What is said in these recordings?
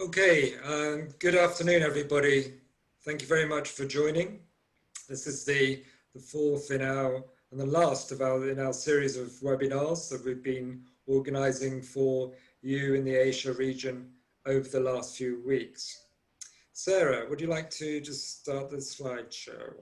Okay, good afternoon, everybody. Thank you very much for joining. This is the fourth and the last in our series of webinars that we've been organizing for you in the Asia region over the last few weeks. Sarah, would you like to just start the slideshow?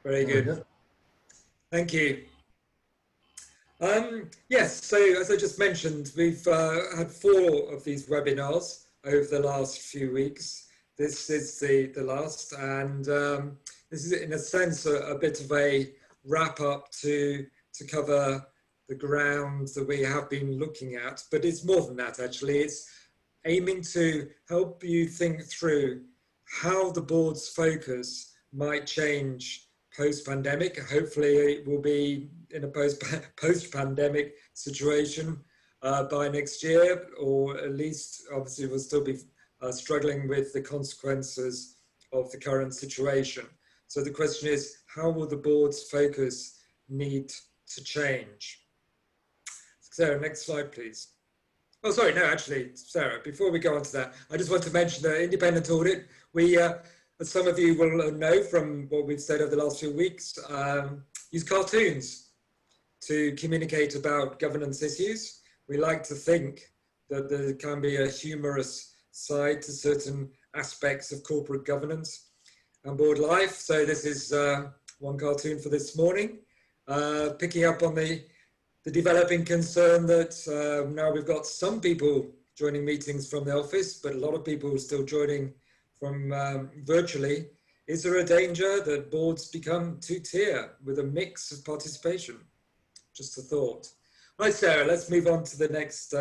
Very good. Thank you. Yes, so as I just mentioned, we've had 4 of these webinars over the last few weeks. This is the last, and this is in a sense a bit of a wrap up to cover the ground that we have been looking at, but it's more than that actually. It's aiming to help you think through how the board's focus might change post-pandemic. Hopefully it will be in a post-pandemic situation by next year, or at least obviously we'll still be struggling with the consequences of the current situation. So the question is, how will the board's focus need to change? Sarah, next slide, please. Oh, sorry, no, actually, Sarah, before we go on to that, I just want to mention the independent audit. We, as some of you will know from what we've said over the last few weeks, use cartoons to communicate about governance issues. We like to think that there can be a humorous side to certain aspects of corporate governance and board life. So this is one cartoon for this morning, picking up on the developing concern that now we've got some people joining meetings from the office, but a lot of people still joining from virtually. Is there a danger that boards become two-tier with a mix of participation? Just a thought. Right, Sarah, let's move on to the next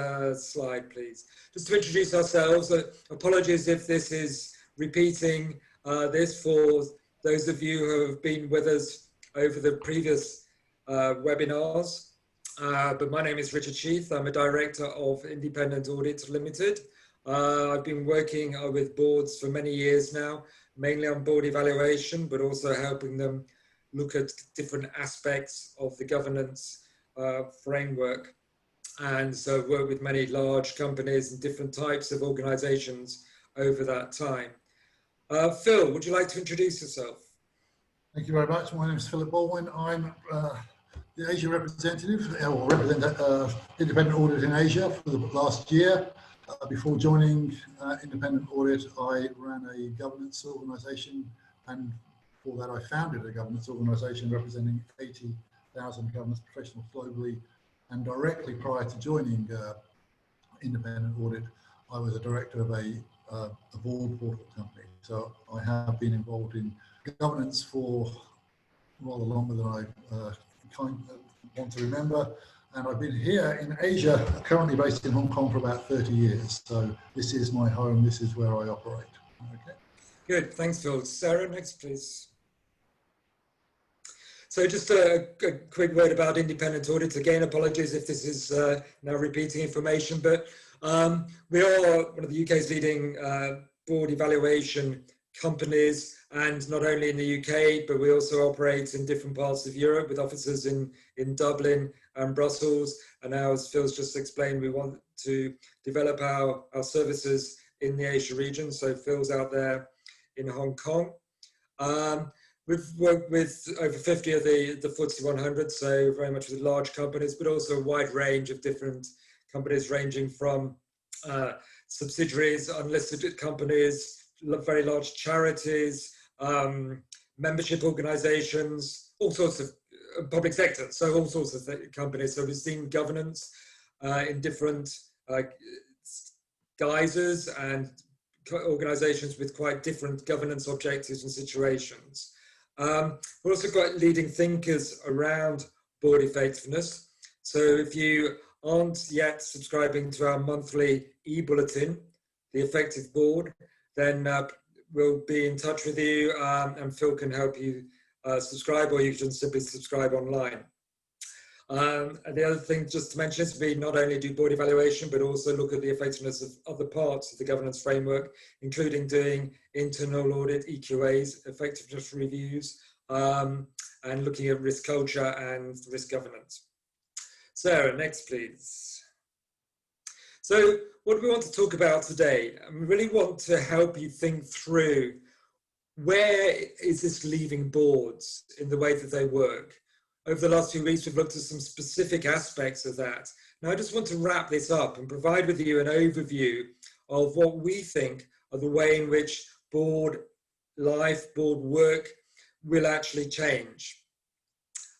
slide, please. Just to introduce ourselves, apologies if this is repeating this for those of you who have been with us over the previous webinars. But my name is Richard Sheath. I'm a director of Independent Audit Limited. I've been working with boards for many years now, mainly on board evaluation, but also helping them look at different aspects of the governance framework. And so work with many large companies and different types of organizations over that time. Phil, would you like to introduce yourself? Thank you very much. My name is Philip Baldwin. I'm the Asia representative, or represent Independent Audit in Asia for the last year. Before joining Independent Audit, I ran a governance organization, and for that I founded a governance organization representing 80,000 governance professionals globally. And directly prior to joining Independent Audit, I was a director of a board portal company. So I have been involved in governance for rather longer than I want to remember. And I've been here in Asia, currently based in Hong Kong, for about 30 years. So this is my home, this is where I operate. Okay. Good, thanks, Phil. Sarah, next, please. So just a quick word about independent audit. Again, apologies if this is now repeating information, but we are one of the UK's leading board evaluation companies, and not only in the UK, but we also operate in different parts of Europe with offices in Dublin and Brussels. And now, as Phil's just explained, we want to develop our services in the Asia region. So Phil's out there in Hong Kong. We've worked with over 50 of the FTSE 100, so very much with large companies, but also a wide range of different companies ranging from subsidiaries, unlisted companies, very large charities, membership organizations, all sorts of public sector, so all sorts of companies. So we've seen governance in different guises and organizations with quite different governance objectives and situations. We're also quite leading thinkers around board effectiveness. So if you aren't yet subscribing to our monthly e-bulletin, The Effective Board, then we'll be in touch with you, and Phil can help you subscribe, or you can simply subscribe online. And the other thing just to mention is we not only do board evaluation, but also look at the effectiveness of other parts of the governance framework, including doing internal audit, EQAs, effectiveness reviews, and looking at risk culture and risk governance. Sarah, next please. So what do we want to talk about today? I really want to help you think through where is this leaving boards in the way that they work. Over the last few weeks, we've looked at some specific aspects of that. Now, I just want to wrap this up and provide with you an overview of what we think are the way in which board life, board work will actually change.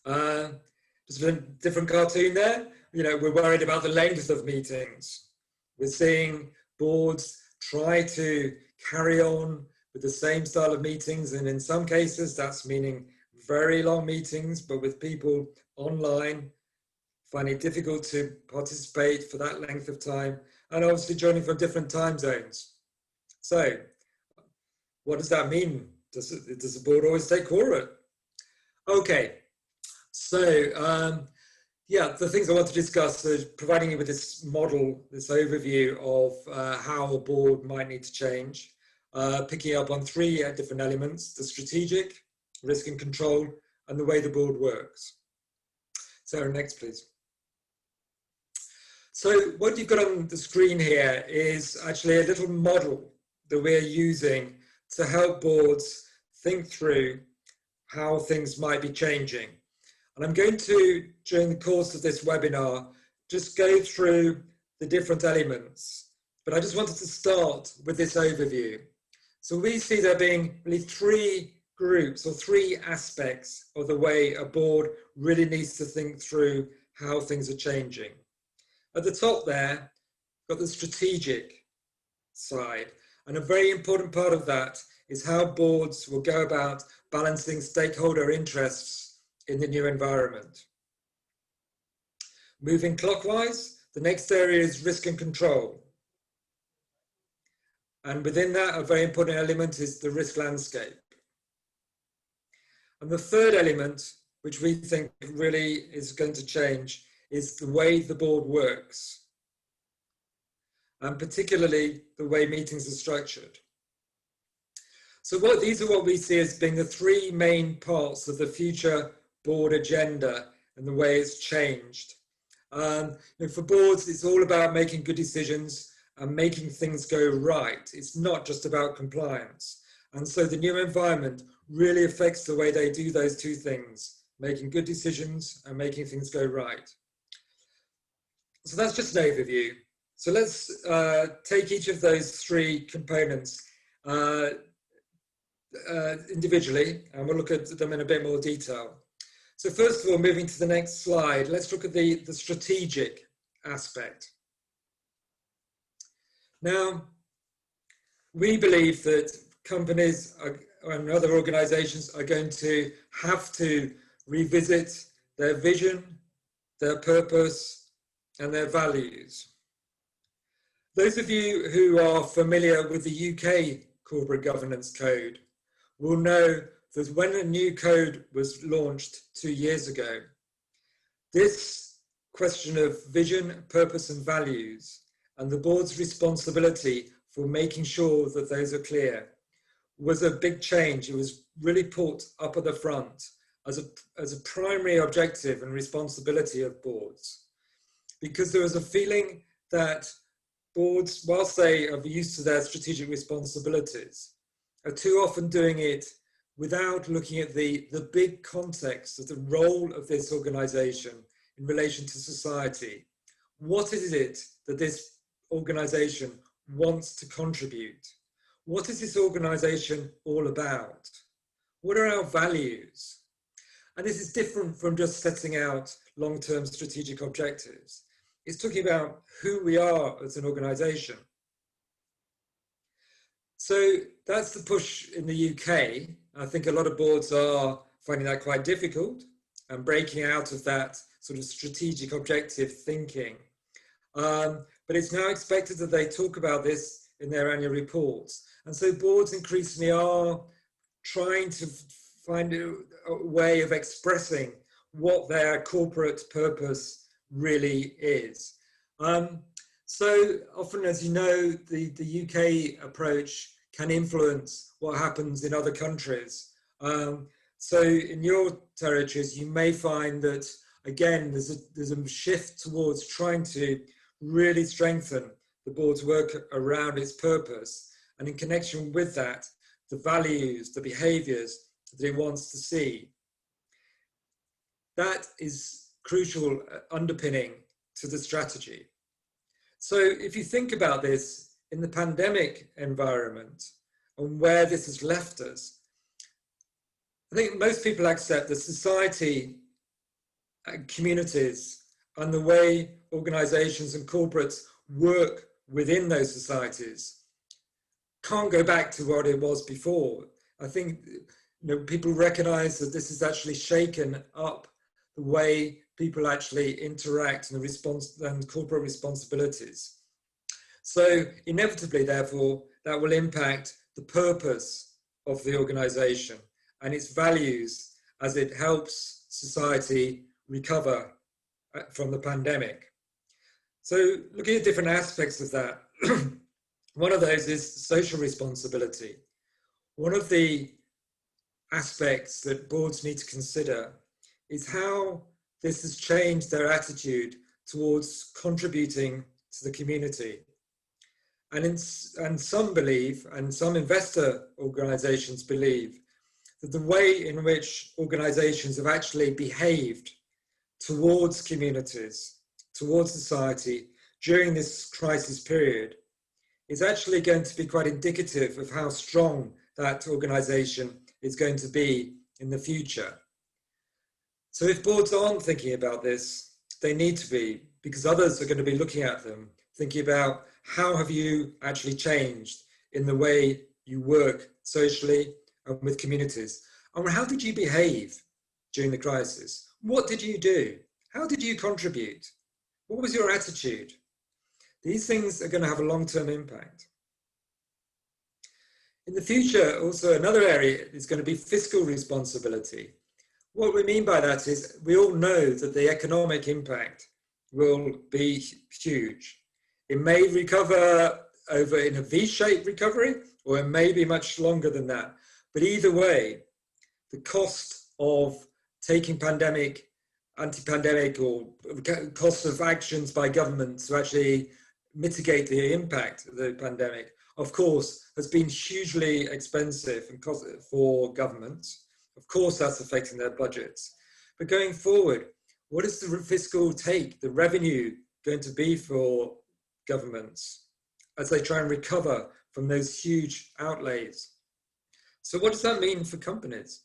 There's a different cartoon there. You know, we're worried about the length of meetings. We're seeing boards try to carry on with the same style of meetings, and in some cases that's meaning very long meetings, but with people online finding it difficult to participate for that length of time, and obviously joining from different time zones. So what does that mean? Does the board always take quorum? Okay, so yeah, the things I want to discuss are providing you with this model, this overview of how a board might need to change, picking up on three different elements: the strategic, risk and control, and the way the board works. Sarah, next please. So what you've got on the screen here is actually a little model that we're using to help boards think through how things might be changing. And I'm going to, during the course of this webinar, just go through the different elements. But I just wanted to start with this overview. So we see there being really three groups or three aspects of the way a board really needs to think through how things are changing. At the top there, got the strategic side. And a very important part of that is how boards will go about balancing stakeholder interests in the new environment. Moving clockwise, the next area is risk and control. And within that, a very important element is the risk landscape. And the third element, which we think really is going to change, is the way the board works, and particularly the way meetings are structured. So these are what we see as being the three main parts of the future board agenda and the way it's changed. For boards, it's all about making good decisions and making things go right. It's not just about compliance. And so the new environment really affects the way they do those two things, making good decisions and making things go right. So that's just an overview. So let's take each of those three components individually, and we'll look at them in a bit more detail. So first of all, moving to the next slide, let's look at the strategic aspect. Now, we believe that companies and other organizations are going to have to revisit their vision, their purpose, and their values. Those of you who are familiar with the UK Corporate Governance Code will know that when a new code was launched 2 years ago, this question of vision, purpose, and values, and the board's responsibility for making sure that those are clear, was a big change. It was really put up at the front as a primary objective and responsibility of boards, because there was a feeling that boards, whilst they are used to their strategic responsibilities, are too often doing it without looking at the big context of the role of this organization in relation to society. What is it that this organization wants to contribute? What is this organization all about? What are our values? And this is different from just setting out long-term strategic objectives. It's talking about who we are as an organization. So that's the push in the UK. I think a lot of boards are finding that quite difficult and breaking out of that sort of strategic objective thinking. But it's now expected that they talk about this in their annual reports. And so boards increasingly are trying to find a way of expressing what their corporate purpose really is. So often, as you know, the UK approach can influence what happens in other countries. So in your territories, you may find that, again, there's a shift towards trying to really strengthen the board's work around its purpose, and in connection with that, the values, the behaviours that it wants to see. That is crucial underpinning to the strategy. So if you think about this in the pandemic environment and where this has left us, I think most people accept that society and communities and the way organizations and corporates work within those societies can't go back to what it was before. I think people recognize that this has actually shaken up the way people actually interact and the response and corporate responsibilities. So inevitably, therefore, that will impact the purpose of the organization and its values as it helps society recover from the pandemic. So looking at different aspects of that, one of those is social responsibility. One of the aspects that boards need to consider is how this has changed their attitude towards contributing to the community. And some believe, and some investor organizations believe, that the way in which organizations have actually behaved towards communities, towards society during this crisis period is actually going to be quite indicative of how strong that organization is going to be in the future. So if boards aren't thinking about this, they need to be, because others are going to be looking at them, thinking about how have you actually changed in the way you work socially and with communities. And how did you behave during the crisis? What did you do? How did you contribute? What was your attitude? These things are going to have a long-term impact. In the future, also another area is going to be fiscal responsibility. What we mean by that is we all know that the economic impact will be huge. It may recover over in a V-shaped recovery, or it may be much longer than that. But either way, the cost of taking anti-pandemic or cost of actions by governments to actually mitigate the impact of the pandemic, of course, has been hugely expensive for governments. Of course, that's affecting their budgets. But going forward, what is the fiscal take, the revenue going to be for governments as they try and recover from those huge outlays? So what does that mean for companies?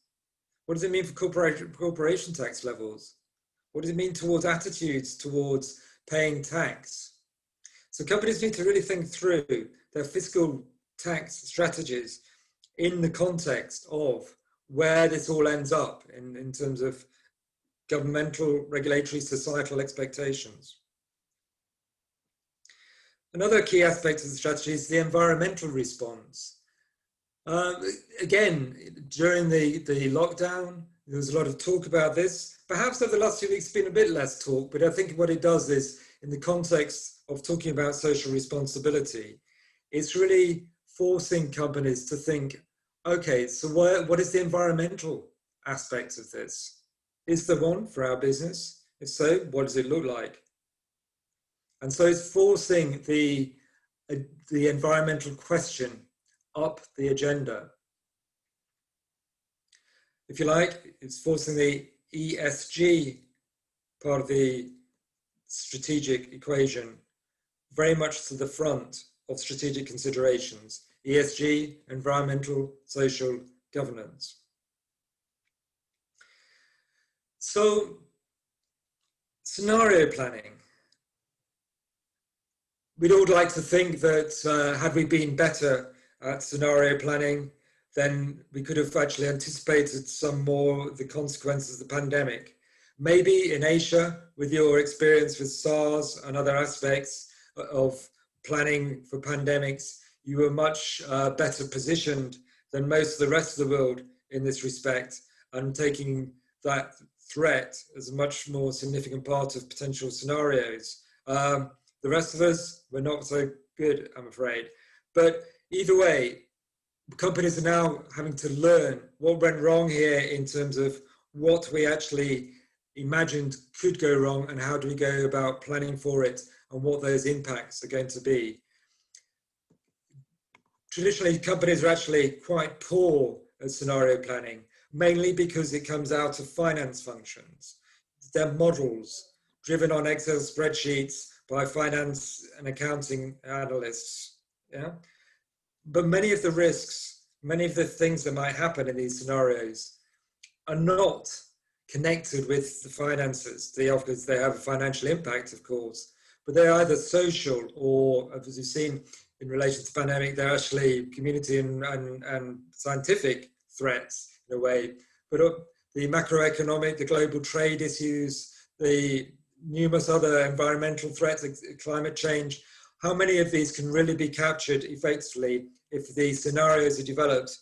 What does it mean for corporation tax levels? What does it mean towards attitudes towards paying tax? So companies need to really think through their fiscal tax strategies in the context of where this all ends up in terms of governmental, regulatory, societal expectations. Another key aspect of the strategy is the environmental response. Again, during the lockdown, there was a lot of talk about this. Perhaps over the last few weeks, it's been a bit less talk, but I think what it does is, in the context of talking about social responsibility, it's really forcing companies to think, okay, so what is the environmental aspect of this? Is there one for our business? If so, what does it look like? And so it's forcing the environmental question up the agenda. If you like, it's forcing the ESG part of the strategic equation very much to the front of strategic considerations. ESG, environmental, social, governance. So, scenario planning. We'd all like to think that had we been better at scenario planning, then we could have actually anticipated some more of the consequences of the pandemic. Maybe in Asia, with your experience with SARS and other aspects of planning for pandemics, you were much better positioned than most of the rest of the world in this respect, and taking that threat as a much more significant part of potential scenarios. The rest of us, we're not so good, I'm afraid. But either way, companies are now having to learn what went wrong here in terms of what we actually imagined could go wrong and how do we go about planning for it and what those impacts are going to be. Traditionally, companies are actually quite poor at scenario planning, mainly because it comes out of finance functions. They're models driven on Excel spreadsheets by finance and accounting analysts. Yeah? But many of the risks, many of the things that might happen in these scenarios are not connected with the finances. Because they have a financial impact, of course, but they're either social or, as you've seen in relation to the pandemic, they're actually community and scientific threats in a way. But the macroeconomic, the global trade issues, the numerous other environmental threats, climate change, how many of these can really be captured effectively if the scenarios are developed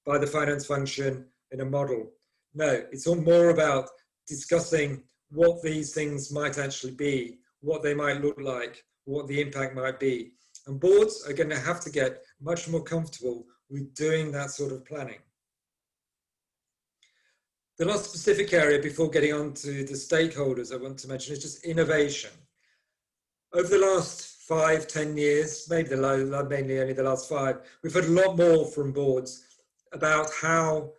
by the finance function in a model? No, it's all more about discussing what these things might actually be, what they might look like, what the impact might be. And boards are going to have to get much more comfortable with doing that sort of planning. The last specific area before getting on to the stakeholders I want to mention is just innovation. Over the last 5-10 years, maybe mainly only the last 5, we've heard a lot more from boards about how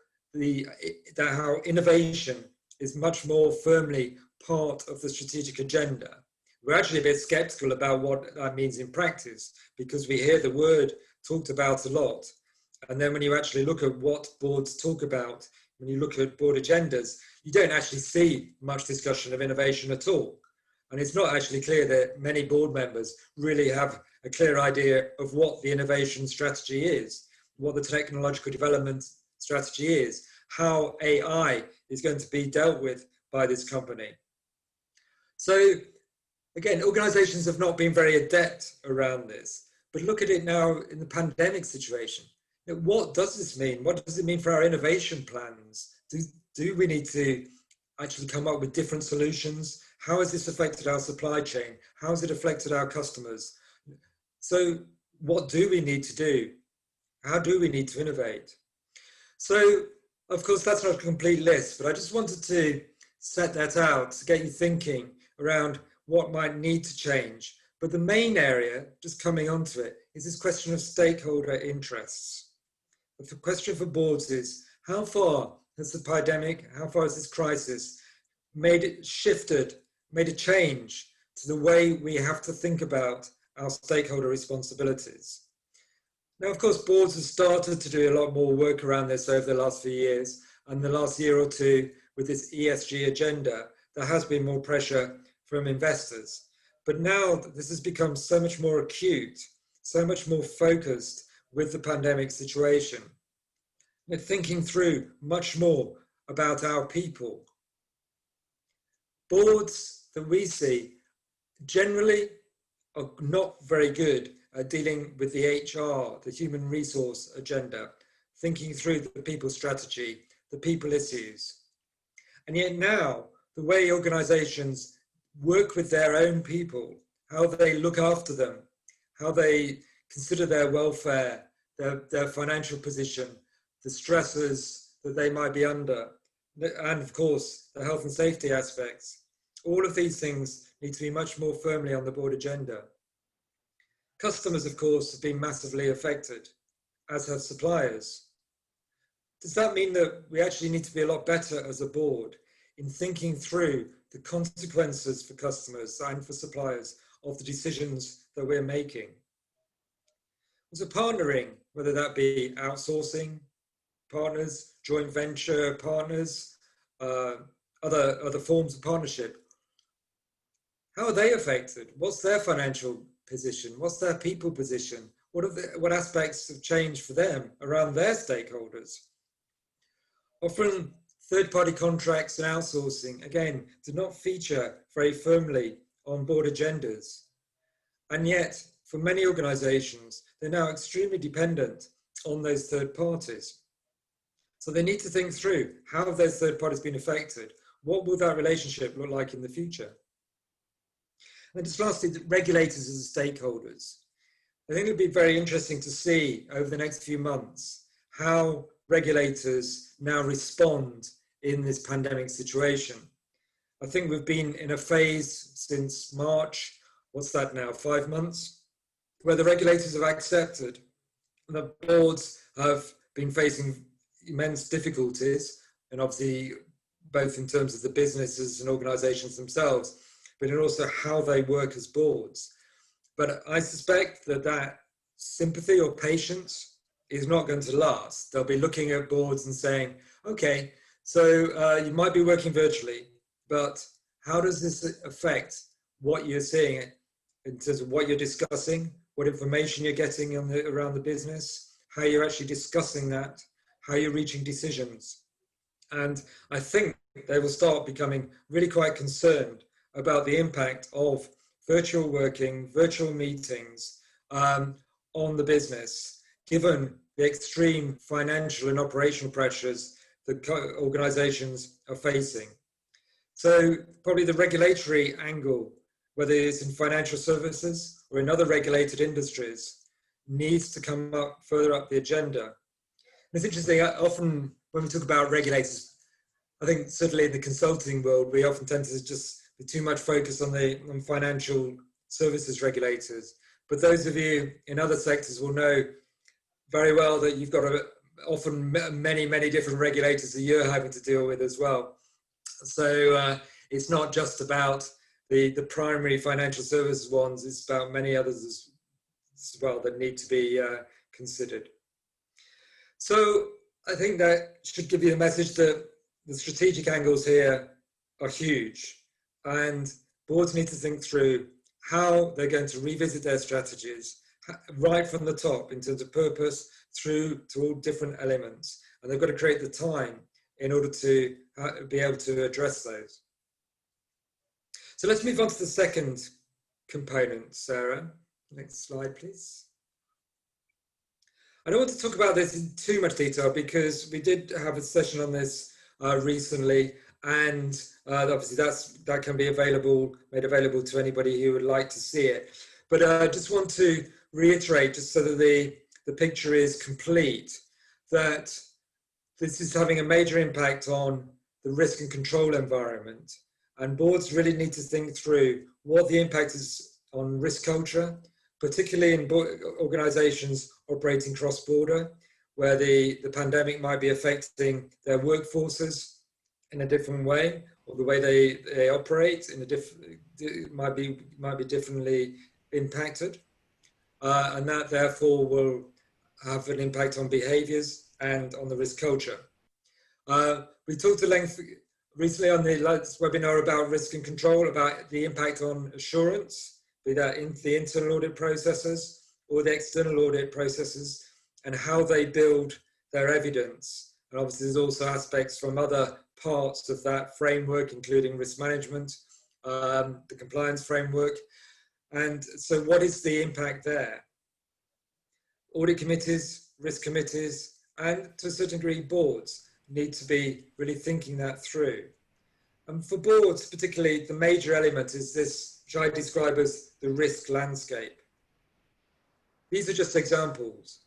innovation is much more firmly part of the strategic agenda. We're actually a bit skeptical about what that means in practice because we hear the word talked about a lot. And then when you actually look at what boards talk about, when you look at board agendas, you don't actually see much discussion of innovation at all. And it's not actually clear that many board members really have a clear idea of what the innovation strategy is, what the technological development strategy is, how AI is going to be dealt with by this company. So again, organizations have not been very adept around this, but look at it now in the pandemic situation. What does this mean? What does it mean for our innovation plans? Do we need to actually come up with different solutions? How has this affected our supply chain? How has it affected our customers? So what do we need to do? How do we need to innovate? So, of course, that's not a complete list, but I just wanted to set that out to get you thinking around what might need to change. But the main area, just coming onto it, is this question of stakeholder interests. The question for boards is, how far has the pandemic, how far has this crisis made a change to the way we have to think about our stakeholder responsibilities? Now, of course, boards have started to do a lot more work around this over the last few years, and the last year or two with this ESG agenda, there has been more pressure from investors. But now this has become so much more acute, so much more focused with the pandemic situation. We're thinking through much more about our people. Boards that we see generally are not very good at dealing with the HR, the human resource agenda, thinking through the people strategy, the people issues. And yet now, the way organizations work with their own people, how they look after them, how they consider their welfare, their financial position, the stresses that they might be under, and of course, the health and safety aspects. All of these things need to be much more firmly on the board agenda. Customers, of course, have been massively affected, as have suppliers. Does that mean that we actually need to be a lot better as a board in thinking through the consequences for customers and for suppliers of the decisions that we're making? So partnering, whether that be outsourcing partners, joint venture partners, other forms of partnership, how are they affected? What's their financial position? What's their people position? What aspects have changed for them around their stakeholders? Often third-party contracts and outsourcing, again, do not feature very firmly on board agendas. And yet, for many organizations, they're now extremely dependent on those third parties. So they need to think through, how have those third parties been affected? what will that relationship look like in the future? And just lastly, the regulators as stakeholders. I think it'll be very interesting to see over the next few months how regulators now respond in this pandemic situation. I think we've been in a phase since March, what's that now, 5 months, where the regulators have accepted the boards have been facing immense difficulties, and obviously both in terms of the businesses and organizations themselves, but in also how they work as boards. But I suspect that that sympathy or patience is not going to last. They'll be looking at boards and saying, okay, so you might be working virtually, but how does this affect what you're seeing in terms of what you're discussing, what information you're getting around the business, how you're actually discussing that, how you're reaching decisions. And I think they will start becoming really quite concerned about the impact of virtual working, virtual meetings on the business, given the extreme financial and operational pressures that organizations are facing. So probably the regulatory angle, whether it's in financial services or in other regulated industries, needs to come up further up the agenda. And it's interesting, often when we talk about regulators, I think certainly in the consulting world, we often tend to just be too much focused on financial services regulators. But those of you in other sectors will know very well that you've got often many, many different regulators that you're having to deal with as well. So it's not just about the primary financial services ones, it's about many others as well that need to be considered. So I think that should give you the message that the strategic angles here are huge, and boards need to think through how they're going to revisit their strategies right from the top in terms of purpose through to all different elements, and they've got to create the time in order to be able to address those. So let's move on to the second component, Sarah. Next slide, please. I don't want to talk about this in too much detail because we did have a session on this recently, and obviously that can be made available to anybody who would like to see it. But I just want to reiterate, just so that the picture is complete, that this is having a major impact on the risk and control environment. And boards really need to think through what the impact is on risk culture, particularly in organizations operating cross-border, where the pandemic might be affecting their workforces in a different way, or the way they operate might be differently impacted. And that therefore will have an impact on behaviors and on the risk culture. We talked at length recently on the latest webinar about risk and control, about the impact on assurance, be that in the internal audit processes or the external audit processes, and how they build their evidence. And obviously there's also aspects from other parts of that framework, including risk management, the compliance framework. And so what is the impact there? Audit committees, risk committees, and to a certain degree boards need to be really thinking that through. And for boards particularly, the major element is this, which I describe as the risk landscape. These are just examples.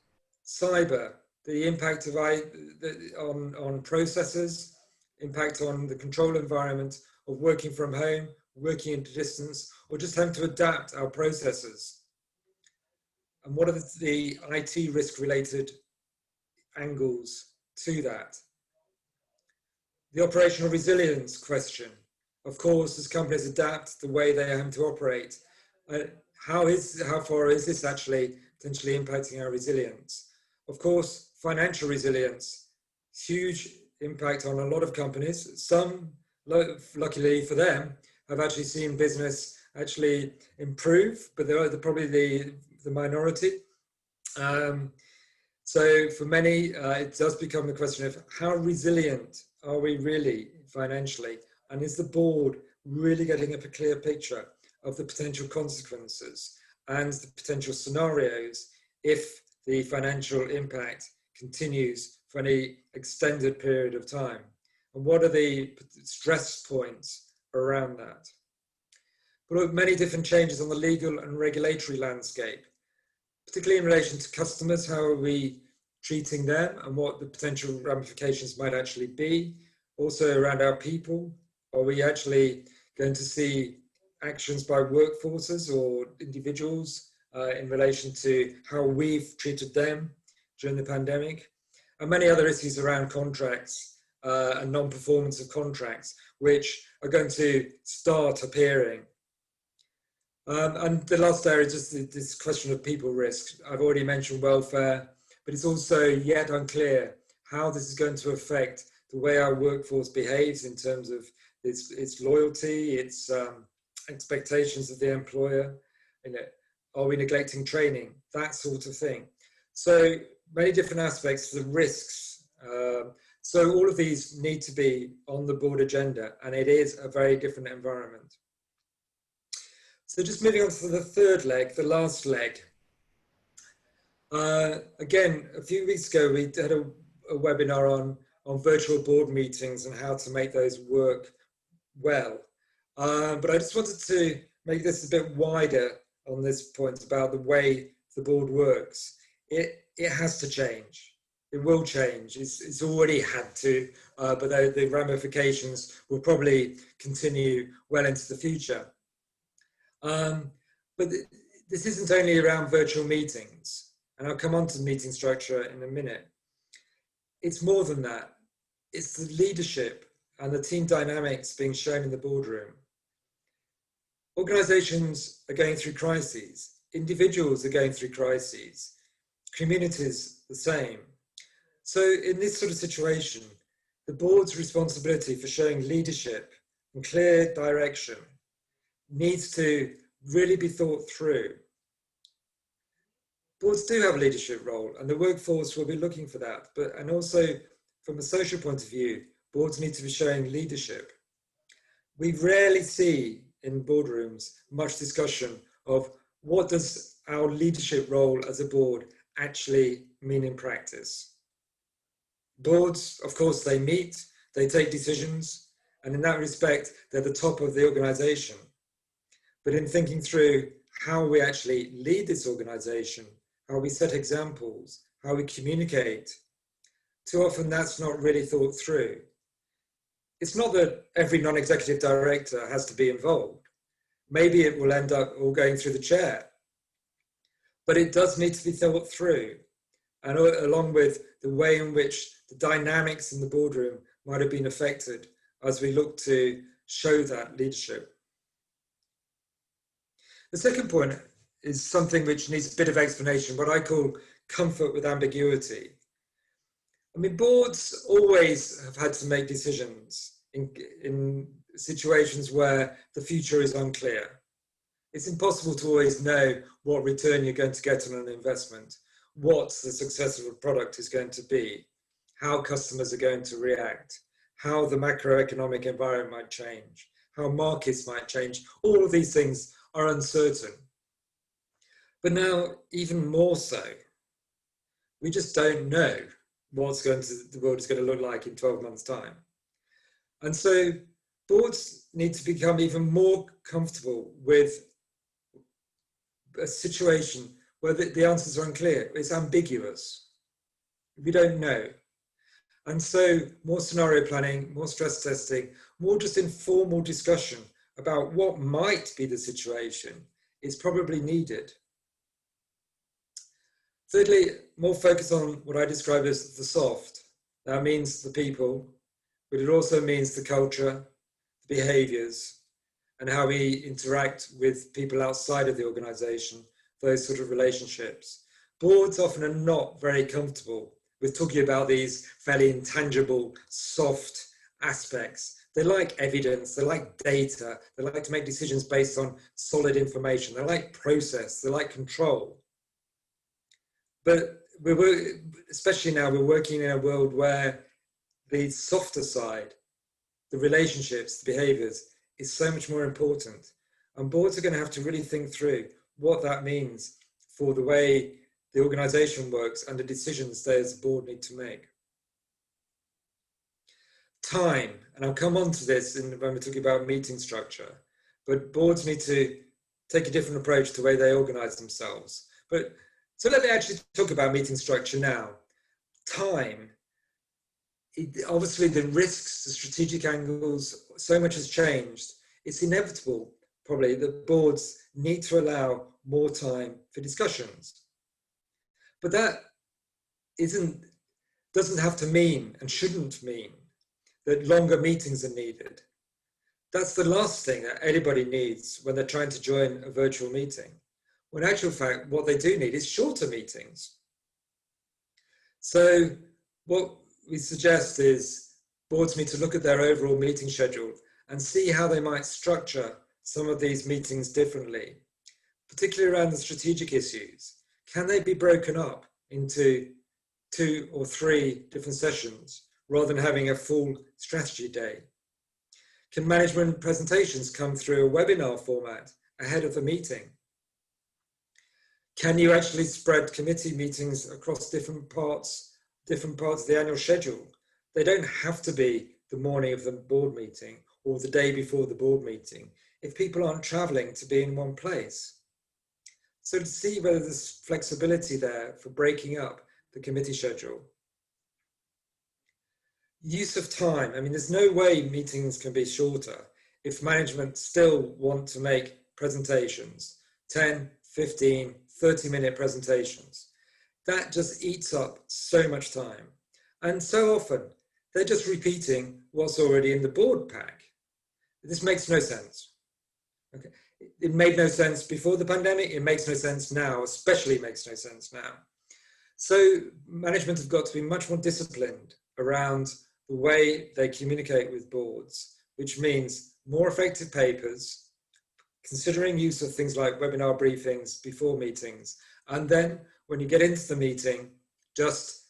Cyber, the impact of on processes, impact on the control environment of working from home, working at a distance, or just having to adapt our processes. And what are the IT risk related angles to that? The operational resilience question. Of course, as companies adapt the way they are having to operate, how far is this actually potentially impacting our resilience? Of course, financial resilience, huge impact on a lot of companies. Some, luckily for them, have actually seen business actually improve, but they're probably the minority. So for many, it does become the question of how resilient are we really financially? And is the board really getting a clear picture of the potential consequences and the potential scenarios if the financial impact continues for any extended period of time? and what are the stress points around that. But many different changes on the legal and regulatory landscape, particularly in relation to customers. How are we treating them and what the potential ramifications might actually be? Also around our people, are we actually going to see actions by workforces or individuals in relation to how we've treated them during the pandemic? And many other issues around contracts and non-performance of contracts, which are going to start appearing. And the last area is just this question of people risk. I've already mentioned welfare, but it's also yet unclear how this is going to affect the way our workforce behaves in terms of its loyalty, its expectations of the employer. Are we neglecting training? That sort of thing. So many different aspects, the risks. So all of these need to be on the board agenda, and it is a very different environment. So just moving on to the third leg, the last leg. Again, a few weeks ago, we had a webinar on virtual board meetings and how to make those work well. But I just wanted to make this a bit wider on this point about the way the board works. It has to change. It will change. It's already had to, but the ramifications will probably continue well into the future. But this isn't only around virtual meetings, and I'll come on to meeting structure in a minute. It's more than that. It's the leadership and the team dynamics being shown in the boardroom. Organizations are going through crises. Individuals are going through crises. Communities the same. So in this sort of situation, the board's responsibility for showing leadership and clear direction needs to really be thought through. Boards do have a leadership role, and the workforce will be looking for that. And also, from a social point of view, boards need to be showing leadership. We rarely see in boardrooms much discussion of what does our leadership role as a board actually mean in practice. Boards, of course, they meet, they take decisions, and in that respect, they're the top of the organization. But in thinking through how we actually lead this organization, how we set examples, how we communicate, too often that's not really thought through. It's not that every non-executive director has to be involved. Maybe it will end up all going through the chair. But it does need to be thought through, and along with the way in which the dynamics in the boardroom might have been affected as we look to show that leadership. The second point is something which needs a bit of explanation, what I call comfort with ambiguity. I mean, boards always have had to make decisions in situations where the future is unclear. It's impossible to always know what return you're going to get on an investment, what the success of a product is going to be, how customers are going to react, how the macroeconomic environment might change, how markets might change. All of these things are uncertain. But now, even more so, we just don't know what the world is going to look like in 12 months' time. And so boards need to become even more comfortable with a situation where the answers are unclear. It's ambiguous. We don't know. And so more scenario planning, more stress testing, more just informal discussion about what might be the situation is probably needed. Thirdly, more focus on what I describe as the soft. That means the people, but it also means the culture, the behaviors, and how we interact with people outside of the organization, those sort of relationships. Boards often are not very comfortable with talking about these fairly intangible, soft aspects. They like evidence, they like data, they like to make decisions based on solid information, they like process, they like control. But especially now, we're working in a world where the softer side, the relationships, the behaviors, is so much more important. And boards are going to have to really think through what that means for the way the organization works and the decisions they as a board need to make. Time, and I'll come on to this when we're talking about meeting structure, but boards need to take a different approach to the way they organize themselves. But so let me actually talk about meeting structure now. Time, obviously the risks, the strategic angles, so much has changed. It's inevitable, probably, that boards need to allow more time for discussions. But that doesn't have to mean, and shouldn't mean, that longer meetings are needed. That's the last thing that anybody needs when they're trying to join a virtual meeting. When in actual fact, what they do need is shorter meetings. So what we suggest is boards need to look at their overall meeting schedule and see how they might structure some of these meetings differently, particularly around the strategic issues. Can they be broken up into 2 or 3 different sessions rather than having a full strategy day? Can management presentations come through a webinar format ahead of the meeting? Can you actually spread committee meetings across different parts of the annual schedule? They don't have to be the morning of the board meeting or the day before the board meeting if people aren't traveling to be in one place. So to see whether there's flexibility there for breaking up the committee schedule. Use of time. I mean, there's no way meetings can be shorter if management still want to make presentations, 10, 15, 30-minute presentations. That just eats up so much time. And so often, they're just repeating what's already in the board pack. This makes no sense. Okay. It made no sense before the pandemic. It makes no sense now, especially makes no sense now. So management have got to be much more disciplined around the way they communicate with boards, which means more effective papers, considering use of things like webinar briefings before meetings. And then when you get into the meeting, just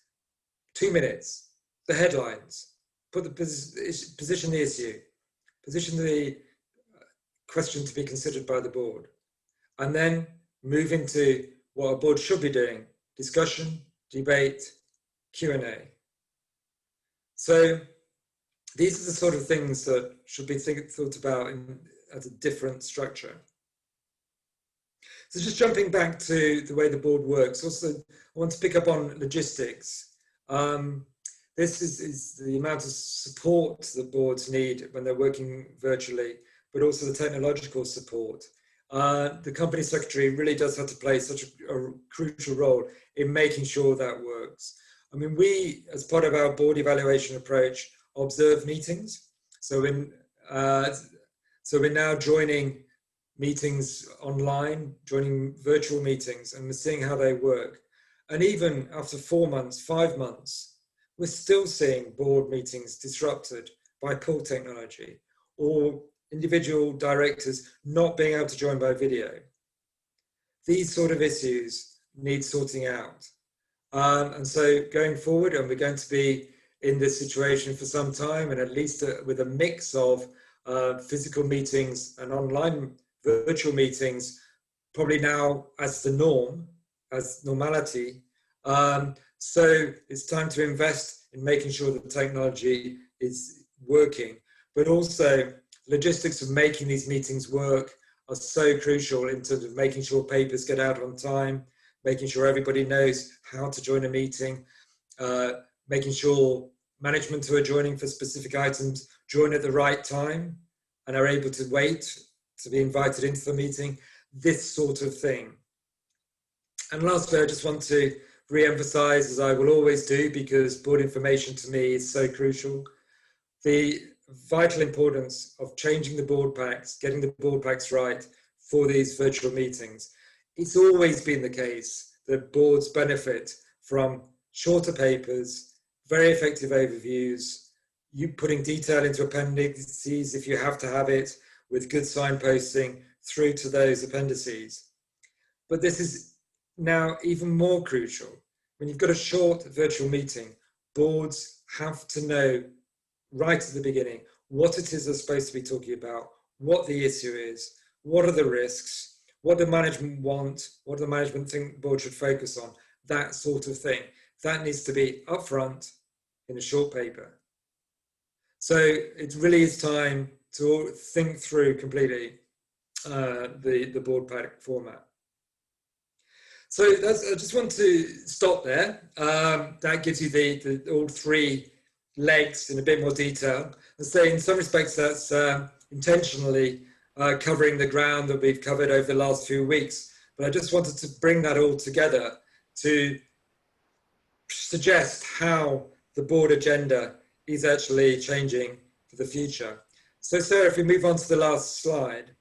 2 minutes, the headlines, position the issue, position the question to be considered by the board, and then move into what a board should be doing: discussion, debate, Q&A. So these are the sort of things that should be thought about as a different structure. So just jumping back to the way the board works, also I want to pick up on logistics. This is the amount of support that boards need when they're working virtually, but also the technological support. The company secretary really does have to play such a crucial role in making sure that works. I mean, we, as part of our board evaluation approach, observe meetings. So we're now joining meetings online, joining virtual meetings, and we're seeing how they work. And even after 4 months, 5 months, we're still seeing board meetings disrupted by poor technology or individual directors not being able to join by video. These sort of issues need sorting out. And so going forward, and we're going to be in this situation for some time, and at least with a mix of physical meetings and online virtual meetings, probably now as the norm, as normality. So it's time to invest in making sure that the technology is working, but also logistics of making these meetings work are so crucial in terms of making sure papers get out on time, making sure everybody knows how to join a meeting, making sure management who are joining for specific items join at the right time and are able to wait to be invited into the meeting, this sort of thing. And lastly, I just want to re-emphasize, as I will always do, because board information to me is so crucial, the vital importance of changing the board packs, getting the board packs right for these virtual meetings. It's always been the case that boards benefit from shorter papers, very effective overviews, you putting detail into appendices if you have to have it, with good signposting through to those appendices. But this is now even more crucial. When you've got a short virtual meeting, boards have to know right at the beginning what it is they're supposed to be talking about, what the issue is, what are the risks, what the management want, what the management think the board should focus on, that sort of thing. That needs to be upfront in a short paper. So it really is time to think through completely the board pack format. So I just want to stop there. That gives you all three legs in a bit more detail. And say in some respects that's intentionally covering the ground that we've covered over the last few weeks. But I just wanted to bring that all together to suggest how the board agenda is actually changing for the future. So Sarah, if we move on to the last slide.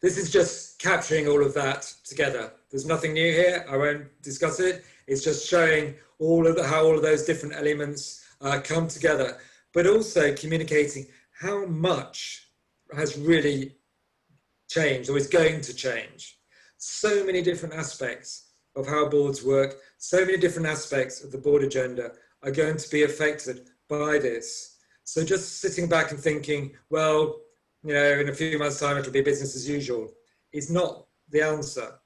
This is just capturing all of that together. There's nothing new here. I won't discuss it. It's just showing how all of those different elements come together, but also communicating how much has really changed or is going to change. So many different aspects of how boards work, so many different aspects of the board agenda are going to be affected by this. So just sitting back and thinking, well, you know, in a few months' time, it'll be business as usual, is not the answer.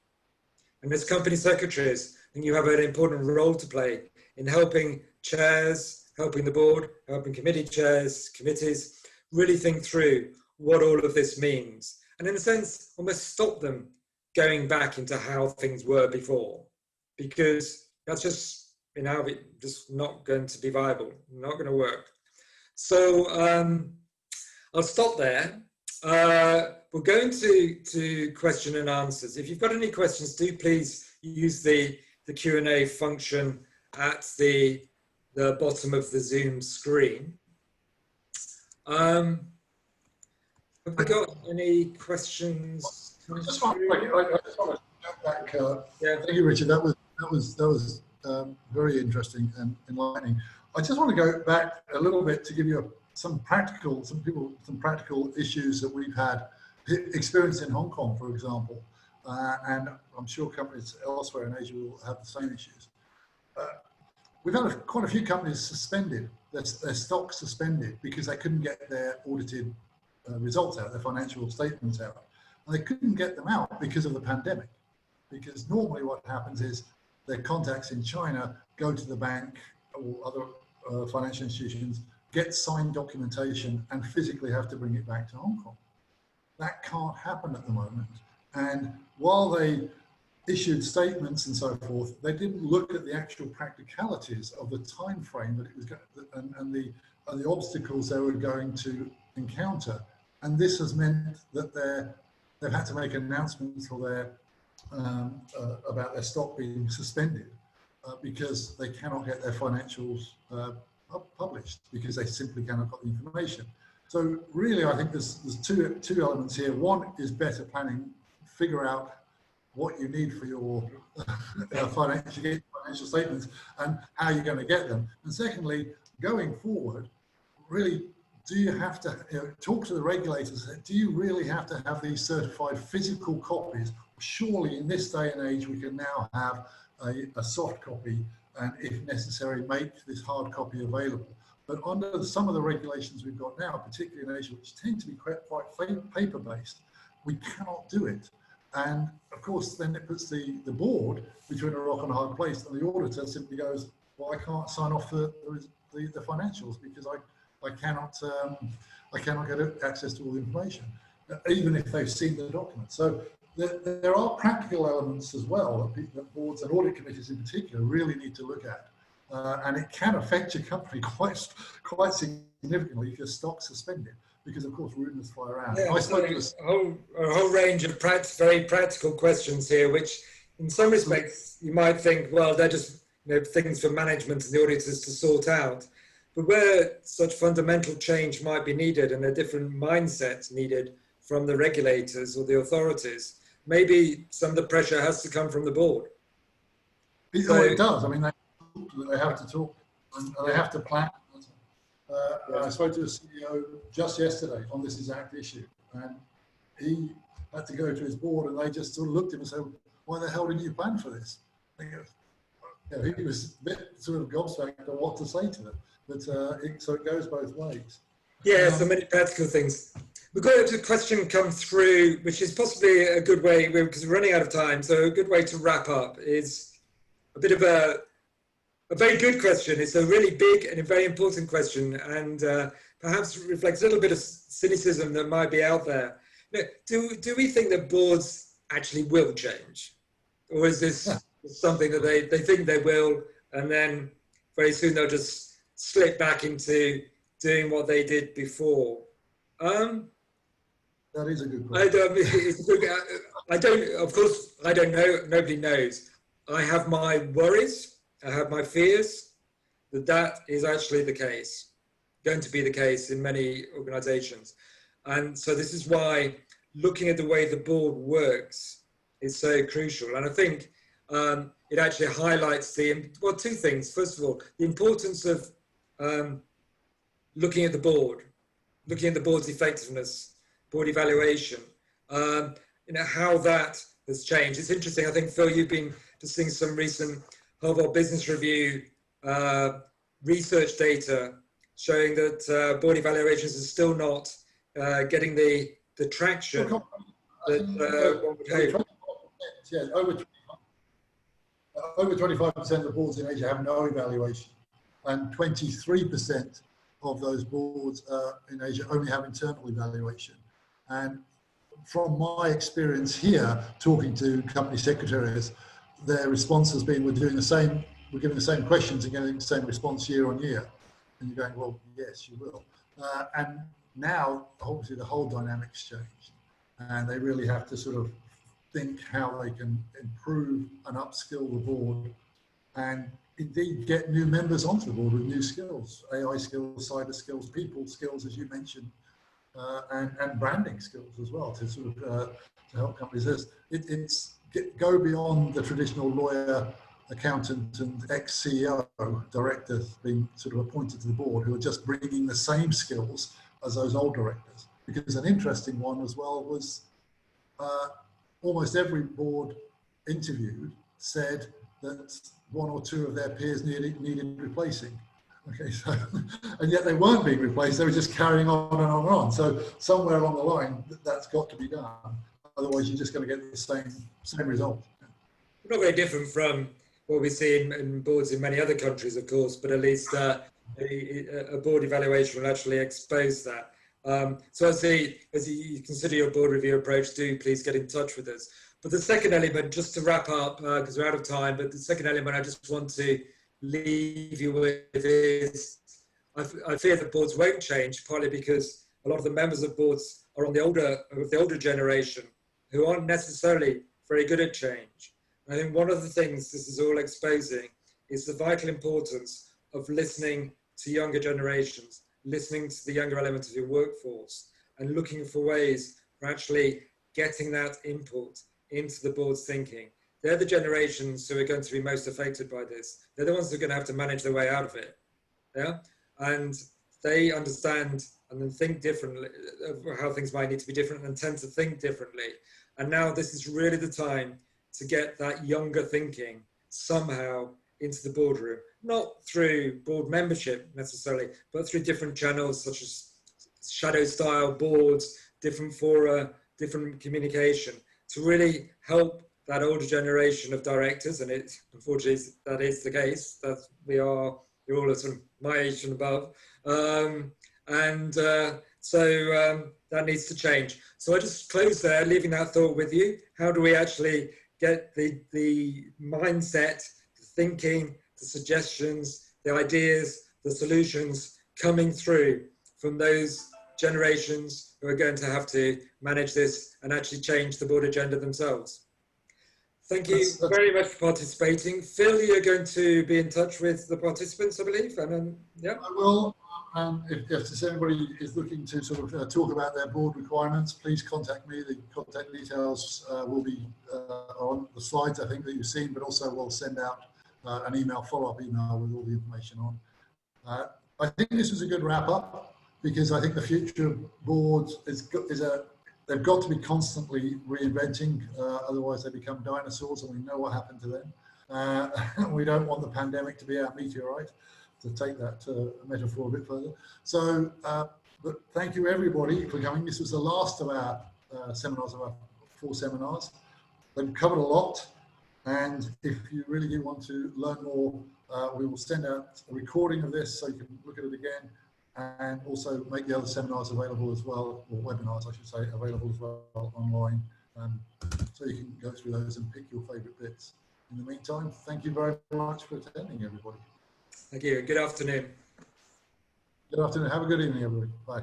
And as company secretaries, I think you have an important role to play in helping chairs, helping the board, helping committee chairs, committees, really think through what all of this means. And in a sense, almost stop them going back into how things were before, because that's just, in our view, just not going to be viable, not going to work. So I'll stop there. We'll go into question and answers. If you've got any questions, do please use the Q&A function at the bottom of the Zoom screen. Have we got any questions? I just want to go back. Thank you, Richard. That was very interesting and enlightening. I just want to go back a little bit to give you some practical issues that we've had experienced in Hong Kong, for example, and I'm sure companies elsewhere in Asia will have the same issues. We've had quite a few companies suspended, their stock suspended because they couldn't get their audited results out, their financial statements out. And they couldn't get them out because of the pandemic. Because normally what happens is their contacts in China go to the bank or other financial institutions, get signed documentation and physically have to bring it back to Hong Kong. That can't happen at the moment. And while they issued statements and so forth, they didn't look at the actual practicalities of the time frame that it was going and the obstacles they were going to encounter. And this has meant that they've had to make announcements for their about their stock being suspended because they cannot get their financials published because they simply cannot get the information. So really, I think there's two elements here. One is better planning, figure out what you need for your financial statements and how you're going to get them. And secondly, going forward, really, do you have to talk to the regulators? Do you really have to have these certified physical copies? Surely in this day and age, we can now have a soft copy and if necessary, make this hard copy available. But under some of the regulations we've got now, particularly in Asia, which tend to be quite paper-based, we cannot do it. And of course, then it puts the board between a rock and a hard place, and the auditor simply goes, well, I can't sign off the financials because I cannot get access to all the information, even if they've seen the document. So there are practical elements as well that boards and audit committees in particular really need to look at. And it can affect your company quite significantly if your stock's suspended, because of course rumours fly around. Yeah, a whole range of very practical questions here, which in some respects you might think, well, they're just things for management and the auditors to sort out. But where such fundamental change might be needed and a different mindset needed from the regulators or the authorities, maybe some of the pressure has to come from the board. So, it does. I mean, they have to talk and they have to plan. I spoke to a CEO just yesterday on this exact issue, and he had to go to his board, and they just sort of looked at him and said, "Why the hell didn't you plan for this?" He was a bit sort of gobsmacked on what to say to them. But so it goes both ways. Yeah, so many practical things. We've got a question come through, which is possibly a good way, because we're running out of time, so a good way to wrap up is a bit of a A very good question. It's a really big and a very important question, and perhaps reflects a little bit of cynicism that might be out there. You know, do we think that boards actually will change? Or is this something that they think they will, and then very soon they'll just slip back into doing what they did before? That is a good question. Of course, I don't know. Nobody knows. I have my worries. I have my fears that is actually the case, going to be the case in many organizations. And so this is why looking at the way the board works is so crucial. And I think it actually highlights two things. First of all, the importance of looking at the board, looking at the board's effectiveness, board evaluation, how that has changed. It's interesting. I think, Phil, you've been just seeing some recent Harvard Business Review research data showing that board evaluations are still not getting the traction that one would hope. Yeah, over 25% of the boards in Asia have no evaluation, and 23% of those boards in Asia only have internal evaluation. And from my experience here, talking to company secretaries, their response has been, we're giving the same questions and getting the same response year on year. And you're going, well, yes, you will. And now, obviously, the whole dynamic's changed. And they really have to sort of think how they can improve and upskill the board and indeed get new members onto the board with new skills, AI skills, cyber skills, people skills, as you mentioned, and branding skills as well to sort of to help companies. Go beyond the traditional lawyer, accountant, and ex-CEO directors being sort of appointed to the board who are just bringing the same skills as those old directors. Because an interesting one as well was almost every board interviewed said that one or two of their peers needed replacing. Okay, so, and yet they weren't being replaced, they were just carrying on and on and on. So somewhere along the line, that's got to be done. Otherwise, you're just going to get the same result. Not very different from what we see in boards in many other countries, of course, but at least a board evaluation will actually expose that. So as you consider your board review approach, do please get in touch with us. But the second element, just to wrap up, because we're out of time, but the second element I just want to leave you with is, I fear that boards won't change, partly because a lot of the members of boards are of the older generation who aren't necessarily very good at change. And I think one of the things this is all exposing is the vital importance of listening to younger generations, listening to the younger elements of your workforce, and looking for ways for actually getting that input into the board's thinking. They're the generations who are going to be most affected by this. They're the ones who are going to have to manage their way out of it. Yeah, and they understand and then think differently of how things might need to be different and tend to think differently. And now this is really the time to get that younger thinking somehow into the boardroom, not through board membership necessarily, but through different channels such as shadow style boards, different fora, different communication, to really help that older generation of directors, and it unfortunately that is the case, that you're all sort of my age and above, so that needs to change. So I just close there, leaving that thought with you. How do we actually get the mindset, the thinking, the suggestions, the ideas, the solutions coming through from those generations who are going to have to manage this and actually change the board agenda themselves? Thank you very much for participating. Phil, you're going to be in touch with the participants, I believe, and then, yeah. I will. If anybody is looking to sort of talk about their board requirements, please contact me. The contact details will be on the slides, I think, that you've seen, but also we'll send out an email, follow-up email with all the information on. I think this was a good wrap-up, because I think the future of boards they've got to be constantly reinventing, otherwise they become dinosaurs, and we know what happened to them. We don't want the pandemic to be our meteorite, to take that metaphor a bit further. So, but thank you everybody for coming. This was the last of our seminars, of our 4 seminars. They've covered a lot. And if you really do want to learn more, we will send out a recording of this so you can look at it again, and also make the other seminars available as well, or webinars I should say, available as well online. So you can go through those and pick your favourite bits. In the meantime, thank you very much for attending, everybody. Thank you. Good afternoon. Good afternoon. Have a good evening, everybody. Bye.